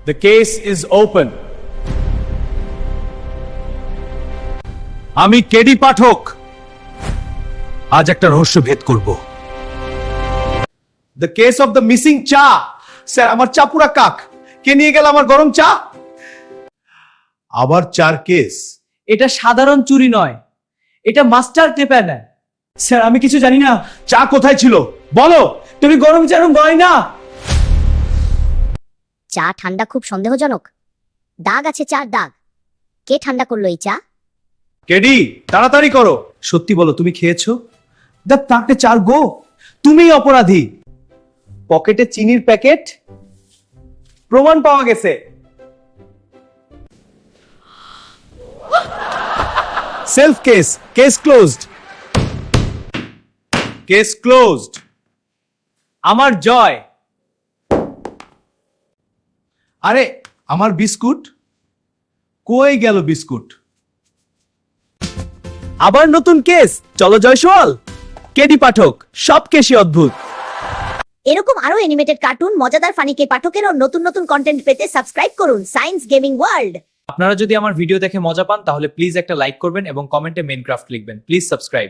The case is open. আমি KD পাঠক আজ একটা রহস্য ভেদ করব। The case of the missing চা। স্যার, আমার চা পুরা কাক। কে নিয়ে গেল আমার গরম চা? আবার চার কেস। এটা সাধারণ চুরি নয়, এটা মাস্টার প্ল্যান। স্যার, আমি কিছু জানি না। চা কোথায় ছিল বলো। তুমি গরম চা গয় না। চা ঠান্ডা খুব সন্দেহজনক। দাগ আছে, চার দাগ। কে ঠান্ডা করলো এই চা? কেডি, তাড়াতাড়ি করো। সত্যি বলো, তুমি খেয়েছো? দা প্লান্টে চার গো। তুমিই অপরাধী। পকেটে চিনির প্যাকেট, প্রমাণ পাওয়া গেছে। Self case, case closed. Case closed. আমার জয়। আরে আমার বিস্কুট কই গেল? বিস্কুট আবার নতুন কেস। চলো জয়সওয়াল। কেডি পাঠক, সব কেসই অদ্ভুত। এরকম আরো অ্যানিমেটেড কার্টুন, মজাদার ফানি কে পাঠকের ও নতুন নতুন কন্টেন্ট পেতে সাবস্ক্রাইব করুন সায়েন্স গেমিং ওয়ার্ল্ড। আপনারা যদি আমার ভিডিও দেখে মজা পান তাহলে প্লিজ একটা লাইক করবেন এবং কমেন্টে মেইনক্রাফট লিখবেন। Please subscribe.